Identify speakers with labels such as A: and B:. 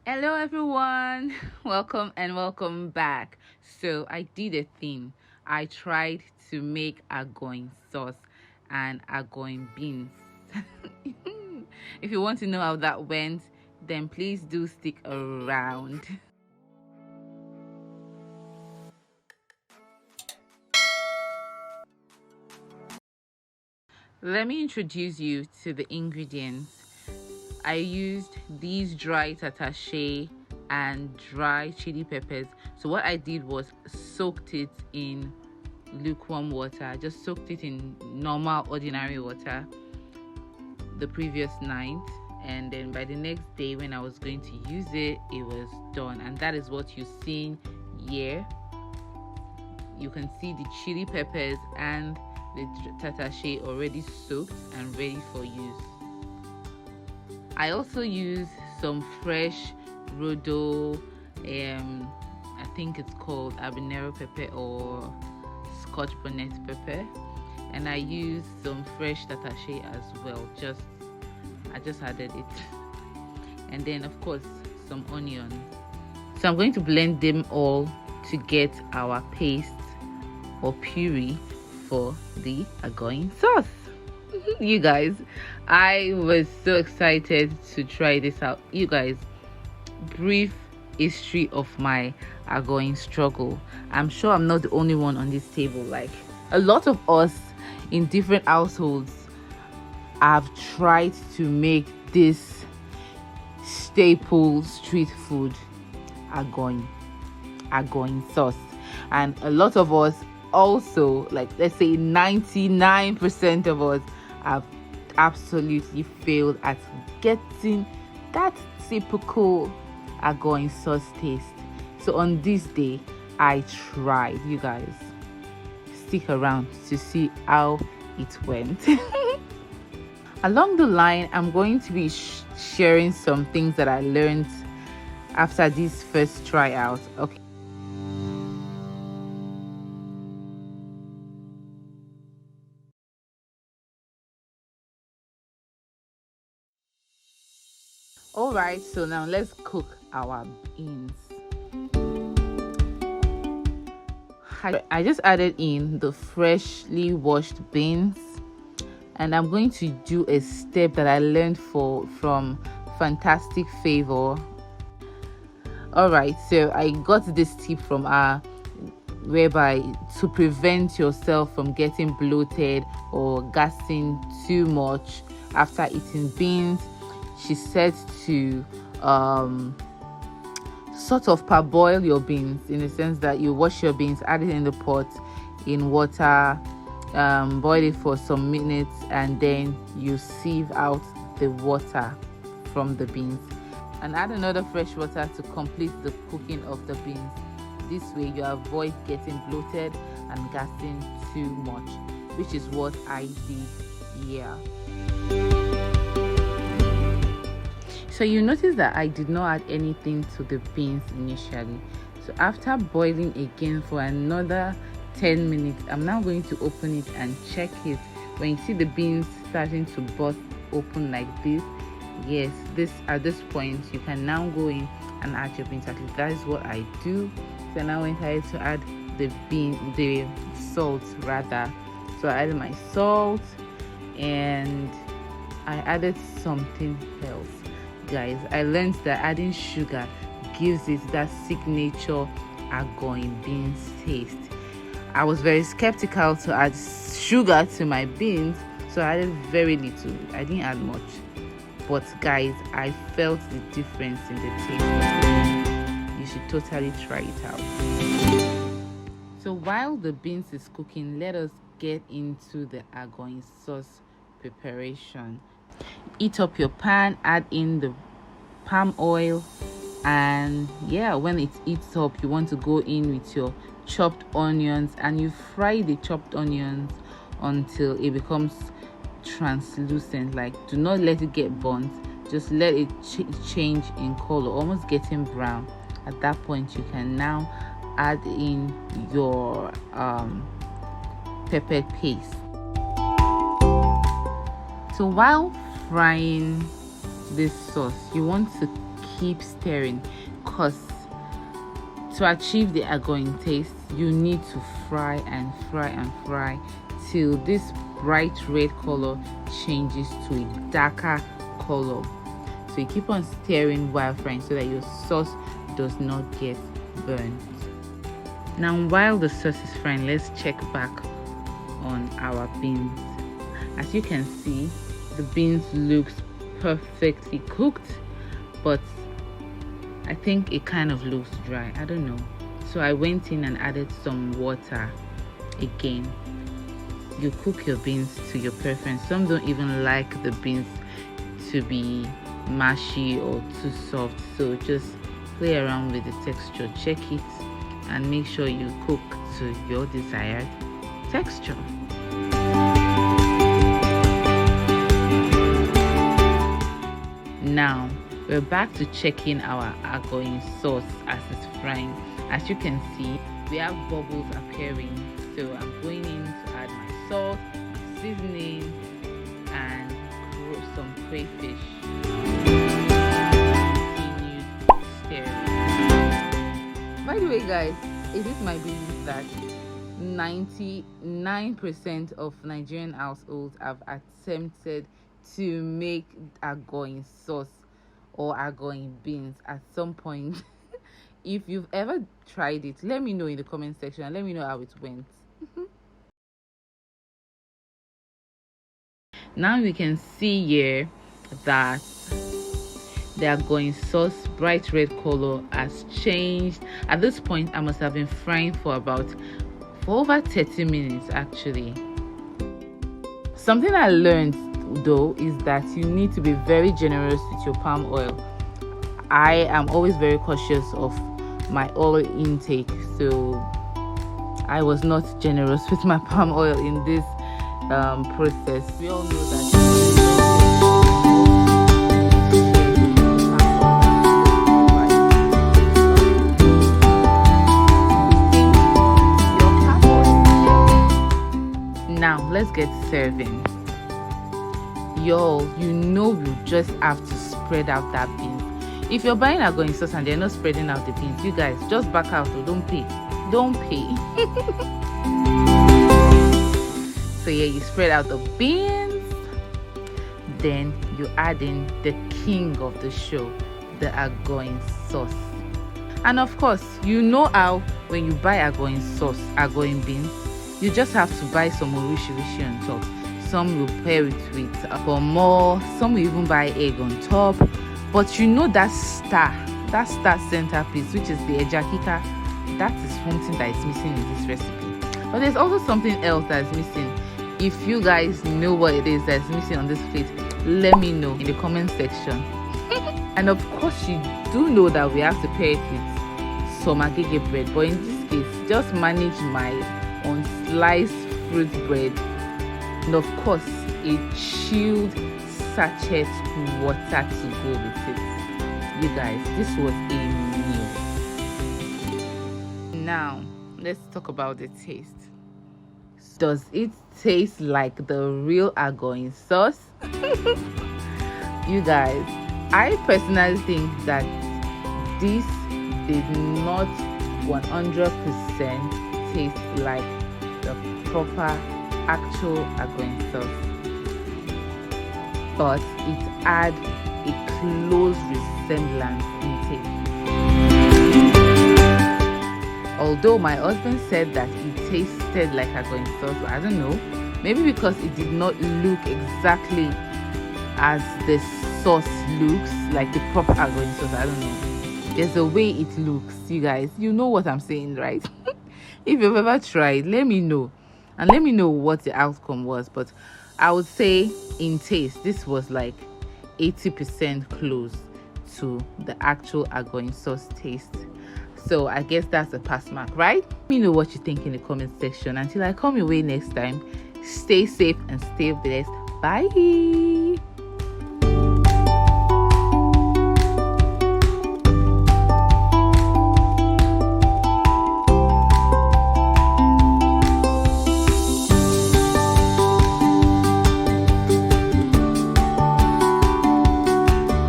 A: Hello, everyone. Welcome back. So, I did a thing. I tried to make agoyin sauce and agoyin beans. If you want to know how that went, then please do stick around. Let me introduce you to the ingredients. I used these dry tatashe and dry chili peppers. So what I did was soaked it in lukewarm water. I just soaked it in normal ordinary water the previous night, and then by the next day when I was going to use it, it was done. And that is what you see here. You can see the chili peppers and the tatashe already soaked and ready for use. I also use some fresh rodo, I think it's called habanero pepper or scotch bonnet pepper, and I use some fresh tatashe as well. I just added it, and then of course some onion. So I'm going to blend them all to get our paste or puree for the agoyin sauce. You guys, I was so excited to try this out. You guys, brief history of my agoyin struggle. I'm sure I'm not the only one on this table. Like, a lot of us in different households have tried to make this staple street food agoyin sauce, and a lot of us also, like, let's say 99% of us have absolutely failed at getting that typical agoyin sauce taste. So on this day, I tried. You guys, stick around to see how it went. Along the line, I'm going to be sharing some things that I learned after this first tryout. Okay. All right, so now let's cook our beans. I just added in the freshly washed beans, and I'm going to do a step that I learned from Fantastic Favor. All right, so I got this tip from her, whereby to prevent yourself from getting bloated or gassing too much after eating beans, she said to sort of parboil your beans, in the sense that you wash your beans, add it in the pot in water, boil it for some minutes, and then you sieve out the water from the beans and add another fresh water to complete the cooking of the beans. This way you avoid getting bloated and gassing too much, which is what I did here. So you notice that I did not add anything to the beans initially. So after boiling again for another 10 minutes, I'm now going to open it and check it. When you see the beans starting to burst open like this, yes, at this point you can now go in and add your beans. At least that is what I do. So now I went ahead to add the salt rather. So I added my salt and I added something else. Guys, I learned that adding sugar gives it that signature agoyin beans taste. I was very skeptical to add sugar to my beans, so I added very little. I didn't add much, but guys, I felt the difference in the taste. You should totally try it out. So while the beans is cooking, let us get into the agoyin sauce preparation. Heat up your pan, add in the palm oil, and when it heats up, you want to go in with your chopped onions, and you fry the chopped onions until it becomes translucent. Like, do not let it get burnt, just let it change in color, almost getting brown. At that point, you can now add in your pepper paste. So while frying this sauce, you want to keep stirring, because to achieve the agoyin taste, you need to fry and fry and fry till this bright red color changes to a darker color. So you keep on stirring while frying so that your sauce does not get burnt. Now while the sauce is frying, let's check back on our beans. As you can see, the beans looks perfectly cooked, but I think it kind of looks dry. I don't know. So I went in and added some water again. You cook your beans to your preference. Some don't even like the beans to be mushy or too soft, so just play around with the texture, check it, and make sure you cook to your desired texture. Now we're back to checking our agoyin sauce as it's frying. As you can see, we have bubbles appearing, so I'm going in to add my salt, seasoning, and some crayfish. Continue stirring. By the way, guys, it is my belief that 99% of Nigerian households have attempted to make agoyin sauce or agoyin beans at some point. If you've ever tried it, let me know in the comment section and let me know how it went. Now we can see here that the agoyin sauce bright red color has changed. At this point, I must have been frying for over 30 minutes actually. Something I learned though is that you need to be very generous with your palm oil. I am always very cautious of my oil intake, so I was not generous with my palm oil in this process. We all know that now let's get serving. Y'all, you just have to spread out that beans. If you're buying agoyin sauce and they're not spreading out the beans, you guys just back out, or don't pay. So yeah, you spread out the beans, then you add in the king of the show, the agoyin sauce. And of course, you know how when you buy agoyin sauce, agoyin beans, you just have to buy some orishi on top. Some will pair it with more, some will even buy egg on top. But you know that star centerpiece, which is the ejakika, that is something that is missing in this recipe. But there's also something else that is missing. If you guys know what it is that's missing on this plate, let me know in the comment section. And of course, you do know that we have to pair it with some agege bread, but in this case, just manage my unsliced fruit bread, and of course a chilled sachet water to go with it. You guys, this was a meal. Now let's talk about the taste. Does it taste like the real agoyin sauce? You guys, I personally think that this did not 100% taste like the proper actual agoyin sauce, but it had a close resemblance in taste. Although my husband said that it tasted like agoyin sauce, I don't know, maybe because it did not look exactly as the sauce looks, like the proper agoyin sauce. I don't know, there's a way it looks. You guys, you know what I'm saying, right? If you've ever tried, let me know, and let me know what the outcome was. But I would say in taste, this was like 80% close to the actual agoyin sauce taste. So I guess that's a pass mark, right? Let me know what you think in the comment section. Until I come your way next time, stay safe and stay blessed. Bye.